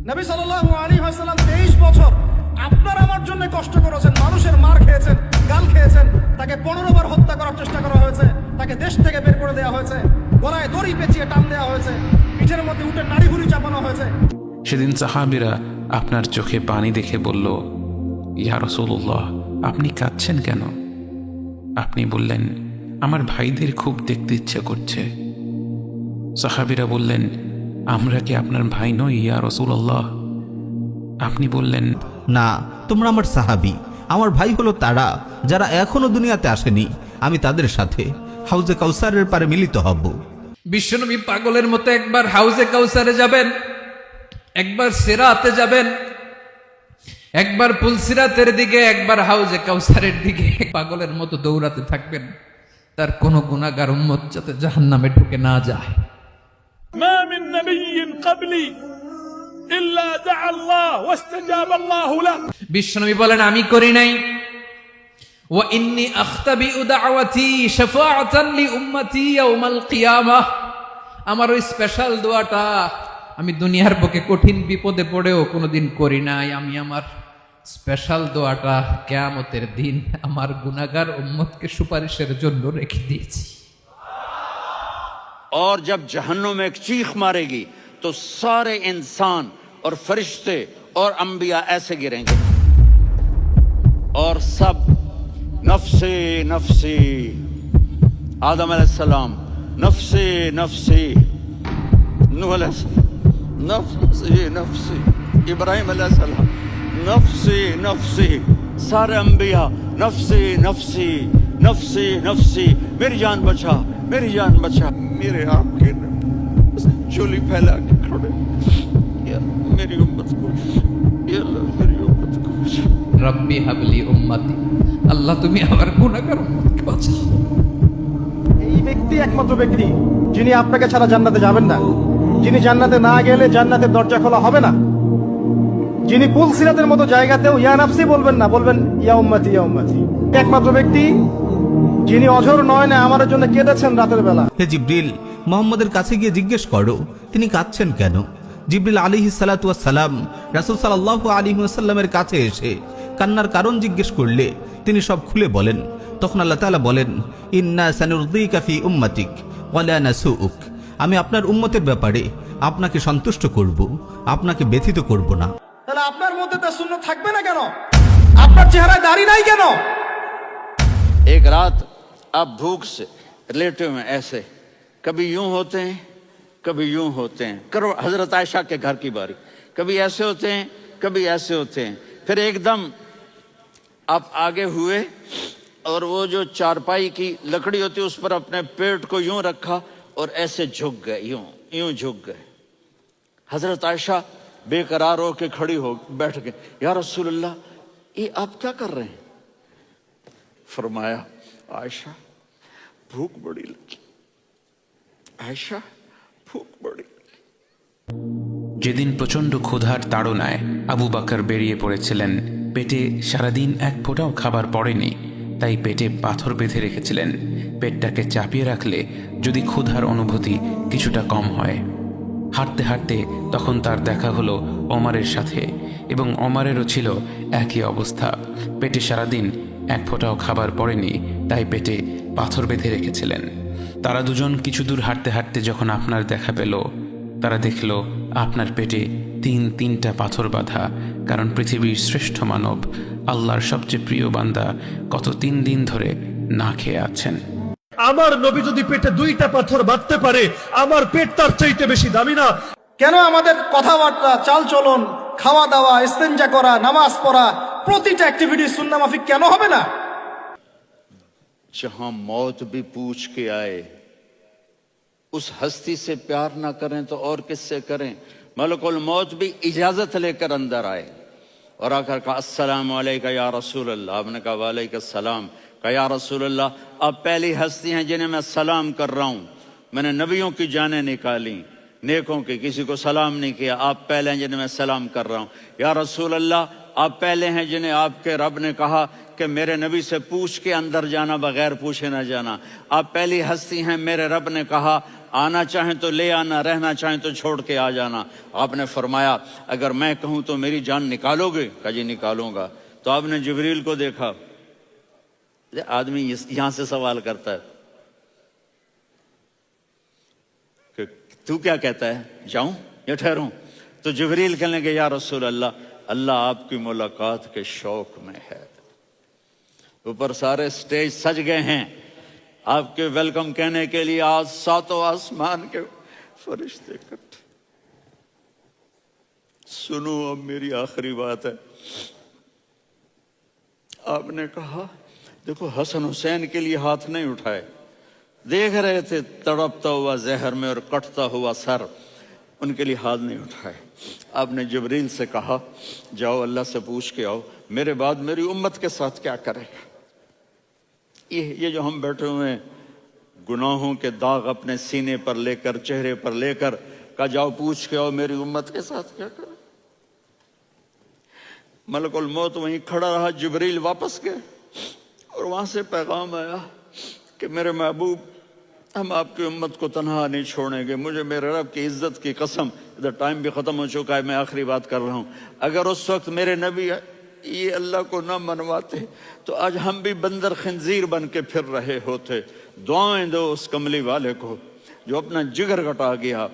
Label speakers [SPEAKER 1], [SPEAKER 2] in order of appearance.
[SPEAKER 1] নবী সাল্লাল্লাহু আলাইহি ওয়াসাল্লাম 23 বছর আপনার আমার জন্য কষ্ট করেছেন, মানুষের মার খেয়েছেন, গাল খেয়েছেন, তাকে 15 বার হত্যা করার চেষ্টা করা হয়েছে, তাকে দেশ থেকে বের করে দেওয়া হয়েছে, গলায় দড়ি পেঁচিয়ে টান দেওয়া হয়েছে, পিঠের মধ্যে উটের নাড়ি ভুঁড়ি চাপানো হয়েছে।
[SPEAKER 2] সেদিন সাহাবীরা আপনার চোখে পানি দেখে বলল, ইয়া রাসূলুল্লাহ, আপনি কাঁদছেন কেন? আপনি বললেন, আমার ভাইদের খুব দেখতে ইচ্ছে করছে। সাহাবীরা বললেন, আমরা কি আপনার ভাই নই ইয়া রাসূলুল্লাহ? আপনি বললেন,
[SPEAKER 3] না, তোমরা আমার সাহাবী। আমার ভাই হলো তারা যারা এখনো দুনিয়াতে আসেনি। আমি তাদের সাথে হাউজে কাউসারের পারে মিলিত হব।
[SPEAKER 4] বিশ্বনবী পাগলের মতো একবার হাউজে কাউসারে যাবেন, একবার সিরাতে যাবেন, একবার পুলসিরাতের দিকে, একবার হাউজে কাউসারের দিকে পাগলের মতো দৌড়াতে থাকবেন। তার কোন গুনাহগার উম্মত যাতে জাহান্নামে ঢুকে না যায়।
[SPEAKER 5] ما من نبي قبلي إلا دعا الله واستجاب الله له।
[SPEAKER 4] বিশ্বনবী বলেন, আমি করি নাই। ওয়া ইন্নী আখতাবিউ দাওয়াতি শাফাআতান লি উম্মতি ইয়াউমাল কিয়ামাহ। আমার ওই স্পেশাল দোয়াটা আমি দুনিয়ার বুকে কঠিন বিপদে পড়েও কোনোদিন করি নাই। আমি আমার স্পেশাল দোয়াটা কিয়ামতের দিন আমার গুনাহগার উম্মতকে সুপারিশের জন্য রেখে দিয়েছি।
[SPEAKER 6] और जब जहन्नुम में एक चीख मारेगी तो सारे इंसान और फरिश्ते और अंबिया ऐसे गिरेंगे और सब नफ्से नफ्सी, आदम अलैहिस्सलाम नफ्से नफ्सी, नूह अलैहिस्सलाम नफ्सी नफ्सी, इब्राहिम अलैहिस्सलाम नफ्सी नफ्सी, सारे अंबिया नफ्सी नफ्सी नफ्सी नफ्सी, मेरी जान बचा, मेरी जान बचा। मेरे आपके चोली फैला के खड़े, या मेरी उम्मत को, या अल्लाह मेरी उम्मत को बचा।
[SPEAKER 4] রব্বি হাবলি উম্মতি, আল্লাহ তুমি আমার গুনাহগার উম্মতকে বাঁচাও।
[SPEAKER 1] এই ব্যক্তি একমাত্র ব্যক্তি যিনি আপনাকে ছাড়া জান্নাতে যাবেন না, যিনি জান্নাতে না গেলে জান্নাতের দরজা খোলা হবে না, যিনি পুলসিরাতের মতো জায়গাতেও ইয়া নাফসি বলবেন না, বলবেন ইয়া উম্মতি ইয়া উম্মতি। একমাত্র ব্যক্তি যিনি অঝর নয়নে আমার জন্য কেঁদেছেন রাতের বেলা।
[SPEAKER 3] হে জিবরিল, মোহাম্মদের কাছে গিয়ে জিজ্ঞেস করো তিনি কাঁদছেন কেন। জিবরিল আলাইহিস সালাতু ওয়াস সালাম রাসূল সাল্লাল্লাহু আলাইহি ওয়াসাল্লামের কাছে এসে কান্নার কারণ জিজ্ঞেস করলে তিনি সব খুলে বলেন। তখন আল্লাহ তাআলা বলেন, ইন্না সানুরদিকা ফি উম্মাতিক ওয়া লা নাসুউক। আমি আপনার উম্মতের ব্যাপারে আপনাকে সন্তুষ্ট করব, আপনাকে ব্যথিত করব না।
[SPEAKER 1] তাহলে আপনার মধ্যে তা সুন্নাত থাকবে না কেন? আপনার চেহারায় দাড়ি নাই কেন?
[SPEAKER 6] एक रात आप भूख से लेटे हुए ऐसे, कभी यूं होते हैं कभी यूं होते हैं। करो हजरत आयशा के घर की बारी, कभी ऐसे होते हैं कभी ऐसे होते हैं। फिर एकदम आप आगे हुए और वो जो चारपाई की लकड़ी होती है उस पर अपने पेट को यूं रखा और ऐसे झुक गए, यूं यूं झुक गए। हजरत आयशा बेकरार होकर खड़ी हो बैठ गए, या रसूलल्लाह ये आप क्या कर रहे हैं? फरमाया, आयशा भूख बड़ी लगी, आयशा भूख बड़ी।
[SPEAKER 2] যেদিন প্রচণ্ড ক্ষুধার তাড়নায় আবু বকর বেরিয়ে পড়েছিলেন, পেটে সারাদিন এক ফোঁটাও খাবার পড়েনি, তাই পেটে পাথর বেঁধে রেখেছিলেন। পেটটাকে চাপিয়ে রাখলে যদি ক্ষুধার অনুভূতি কিছুটা কম হয়। হাঁটতে হাঁটতে তখন তার দেখা হলো ওমরের সাথে, এবং ওমরেরও ছিল একই অবস্থা। পেটে সারাদিন এক ফোঁটাও খাবার পড়েনি, তাই পেটে পাথর বেঁধে রেখেছিলেন। তারা দুজন কিছু দূর হাঁটতে হাঁটতে যখন আপনার দেখা পেল, তারা দেখল আপনার পেটে তিনটা পাথর বাঁধা। কারণ পৃথিবীর শ্রেষ্ঠ মানব, আল্লাহর সবচেয়ে প্রিয় বান্দা কত 3 দিন ধরে না খেয়ে আছেন।
[SPEAKER 5] আমার নবী যদি পেটে 2টা পাথর বাঁধতে পারে, আমার পেট তার চাইতে বেশি দামি না?
[SPEAKER 1] কেন আমাদের কথাবার্তা, চালচলন, খাওয়া দাওয়া, ইস্তেঞ্জা করা, নামাজ পড়া, প্রতিটা অ্যাক্টিভিটি সুন্নাহ মাফিক কেন হবে না?
[SPEAKER 6] जहां मौत भी पूछ के आए, उस हस्ती से प्यार ना करें तो और किससे करें? मलकुल मौत भी इजाजत लेकर अंदर आए और आकर कहा, अस्सलामु अलैका या रसूल अल्लाह। आपने कहा वालेकुम सलाम। कहा, या रसूल अल्लाह आप पहली हस्ती हैं जिन्हें मैं सलाम कर रहा हूं। मैंने नबियों की जानें निकाली, नेकों की, किसी को सलाम नहीं किया, आप पहले हैं जिन्हें मैं सलाम कर रहा हूं। या रसूल अल्लाह आप पहले हैं जिन्हें आपके रब ने कहा कि मेरे नबी से पूछ के अंदर जाना, बगैर पूछे न जाना। आप पहली हस्ती हैं, मेरे रब ने कहा आना चाहें तो ले आना, रहना चाहें तो छोड़ के आ जाना। आपने फरमाया अगर मैं कहूं तो मेरी जान निकालोगे? कहा जी निकालूंगा। तो आपने जिब्रील को देखा। आदमी यहां से सवाल करता है कि तू क्या कहता है, जाऊं या ठहरूं? तो जिब्रील कहने लगे या रसूल अल्लाह, अल्लाह आपकी मुलाकात के शौक में है। ऊपर सारे स्टेज सज गए हैं आपके वेलकम कहने के लिए। आज सातों आसमान के फरिश्ते इकट्ठे। सुनो अब मेरी आखिरी बात है। आपने कहा देखो हसन हुसैन के लिए हाथ नहीं उठाए, देख रहे थे तड़पता हुआ जहर में और कटता हुआ सर, उनके लिए हाथ नहीं उठाए। आपने जिब्रील से कहा जाओ अल्लाह से पूछ के आओ मेरे बाद मेरी उम्मत के साथ क्या करेगा। ये जो हम बैठे हुए हैं गुनाहों के दाग अपने सीने पर लेकर, चेहरे पर लेकर, का जाओ पूछ के आओ मेरी उम्मत के साथ क्या करे। मलकुल मौत वहीं खड़ा रहा, जिब्रील वापस गए और वहां से पैगाम आया कि मेरे महबूब हम आपकी उम्मत को तन्हा नहीं छोड़ेंगे। मुझे मेरे रब की इज्जत की कसम, इधर टाइम भी खत्म हो चुका है, मैं आखिरी बात कर रहा हूं, अगर उस वक्त मेरे नबी ये अल्लाह को न मनवाते तो आज हम भी बंदर खंजीर बन के फिर रहे होते। दुआएं दो उस कमली वाले को जो अपना जिगर कटा गया।